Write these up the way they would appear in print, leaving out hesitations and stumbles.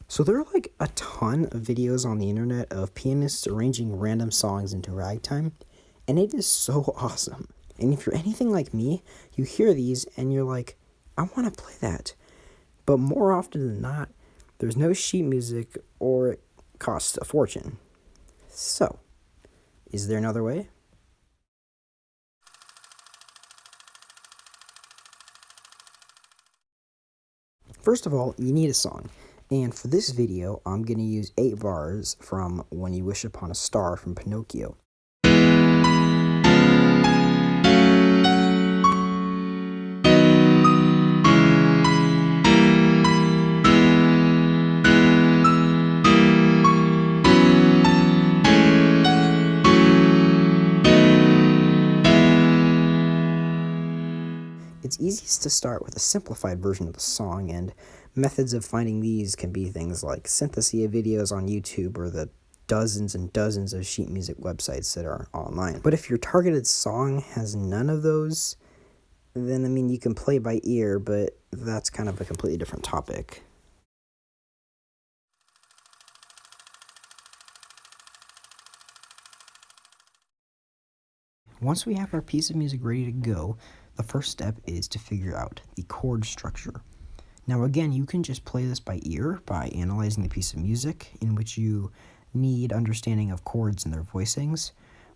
So there are like a ton of videos on the internet of pianists arranging random songs into ragtime, and it is so awesome. And if you're anything like me, you hear these and you're like, I want to play that. But more often than not, there's no sheet music or it costs a fortune. So, is there another way? First of all, you need a song. And for this video, I'm going to use 8 bars from When You Wish Upon a Star from Pinocchio. It's easiest to start with a simplified version of the song, and methods of finding these can be things like synthesis videos on YouTube or the dozens and dozens of sheet music websites that are online. But if your targeted song has none of those, then you can play by ear, but that's kind of a completely different topic. Once we have our piece of music ready to go, the first step is to figure out the chord structure. Now again, you can just play this by ear by analyzing the piece of music, in which you need understanding of chords and their voicings,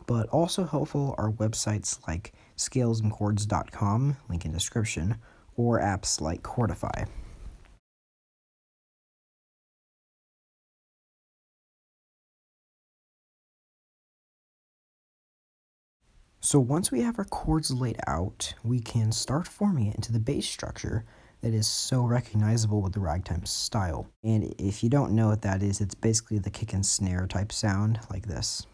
but also helpful are websites like scalesandchords.com, link in description, or apps like Chordify. So once we have our chords laid out, we can start forming it into the bass structure that is so recognizable with the ragtime style. And if you don't know what that is, it's basically the kick and snare type sound like this.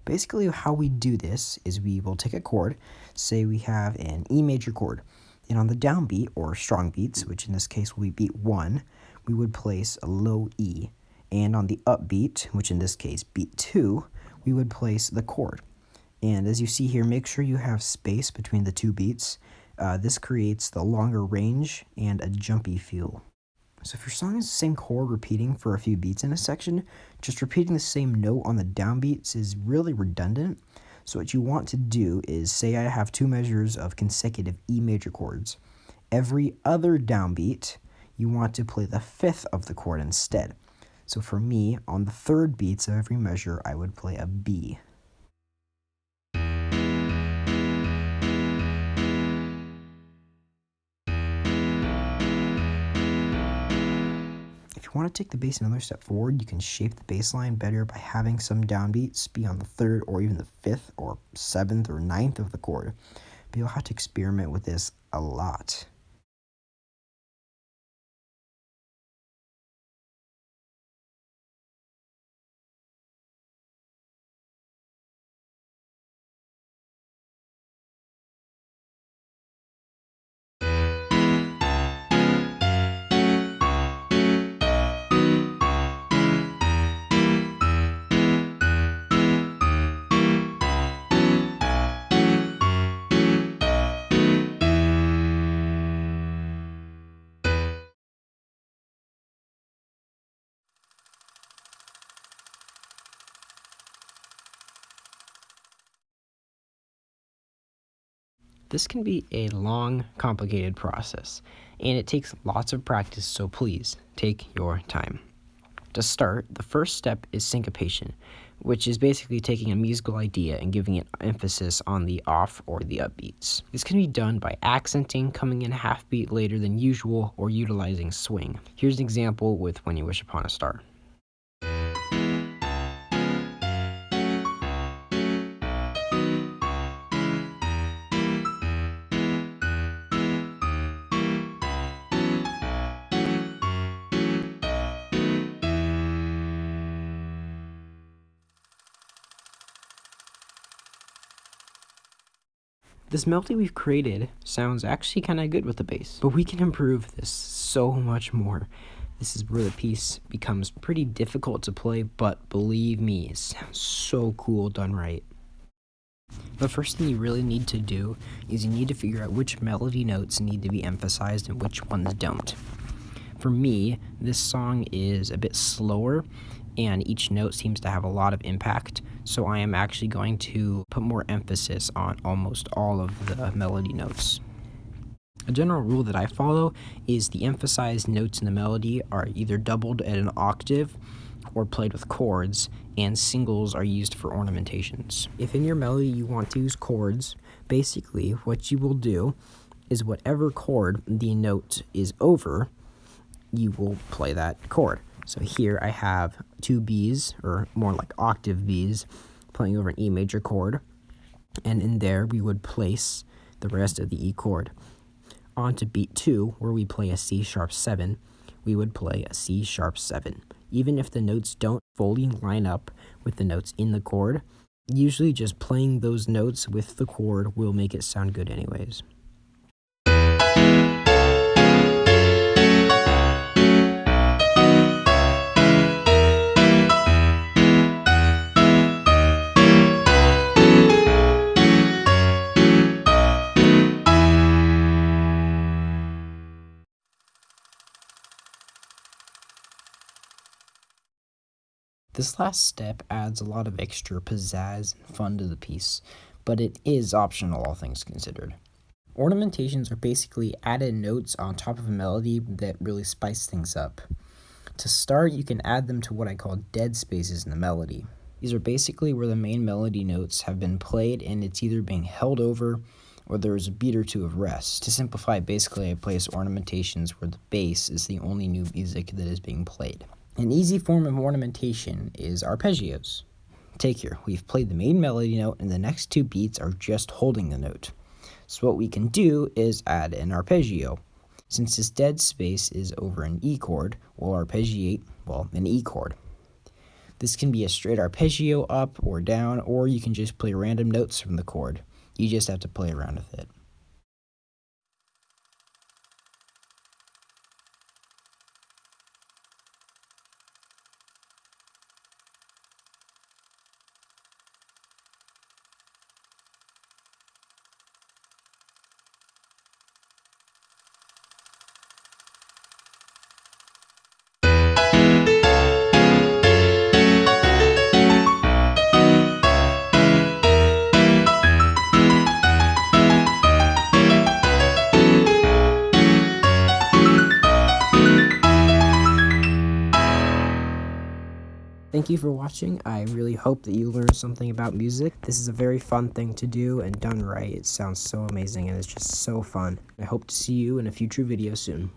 Basically how we do this is we will take a chord, say we have an E major chord, and on the downbeat or strong beats, which in this case will be beat 1, we would place a low E. And on the upbeat, which in this case beat 2, we would place the chord. And as you see here, make sure you have space between the two beats. This creates the longer range and a jumpy feel. So if your song is the same chord repeating for a few beats in a section, just repeating the same note on the downbeats is really redundant. So what you want to do is, say I have 2 measures of consecutive E major chords. Every other downbeat, you want to play the 5th of the chord instead. So for me, on the 3rd beats of every measure, I would play a B. If you want to take the bass another step forward, you can shape the bass line better by having some downbeats be on the 3rd or even the 5th or 7th or 9th of the chord. But you'll have to experiment with this a lot. This can be a long, complicated process, and it takes lots of practice, so please take your time. To start, the first step is syncopation, which is basically taking a musical idea and giving it emphasis on the off or the upbeats. This can be done by accenting, coming in a half beat later than usual, or utilizing swing. Here's an example with When You Wish Upon a Star. This melody we've created sounds actually kind of good with the bass, but we can improve this so much more. This is where the piece becomes pretty difficult to play, but believe me, it sounds so cool done right. The first thing you really need to do is you need to figure out which melody notes need to be emphasized and which ones don't. For me, this song is a bit slower and each note seems to have a lot of impact, so I am actually going to put more emphasis on almost all of the melody notes. A general rule that I follow is the emphasized notes in the melody are either doubled at an octave or played with chords, and singles are used for ornamentations. If in your melody you want to use chords, basically what you will do is whatever chord the note is over, you will play that chord. So here I have two Bs, or more like octave Bs, playing over an E major chord, and in there we would place the rest of the E chord. On to beat 2, where we play a C sharp 7, we would play a C sharp 7. Even if the notes don't fully line up with the notes in the chord, usually just playing those notes with the chord will make it sound good anyways. This last step adds a lot of extra pizzazz and fun to the piece, but it is optional, all things considered. Ornamentations are basically added notes on top of a melody that really spice things up. To start, you can add them to what I call dead spaces in the melody. These are basically where the main melody notes have been played and it's either being held over or there is a beat or two of rest. To simplify, basically I place ornamentations where the bass is the only new music that is being played. An easy form of ornamentation is arpeggios. Take here, we've played the main melody note and the next two beats are just holding the note. So what we can do is add an arpeggio. Since this dead space is over an E chord, we'll arpeggiate, an E chord. This can be a straight arpeggio up or down, or you can just play random notes from the chord. You just have to play around with it. Thank you for watching. I really hope that you learned something about music. This is a very fun thing to do, and done right, it sounds so amazing and it's just so fun. I hope to see you in a future video soon.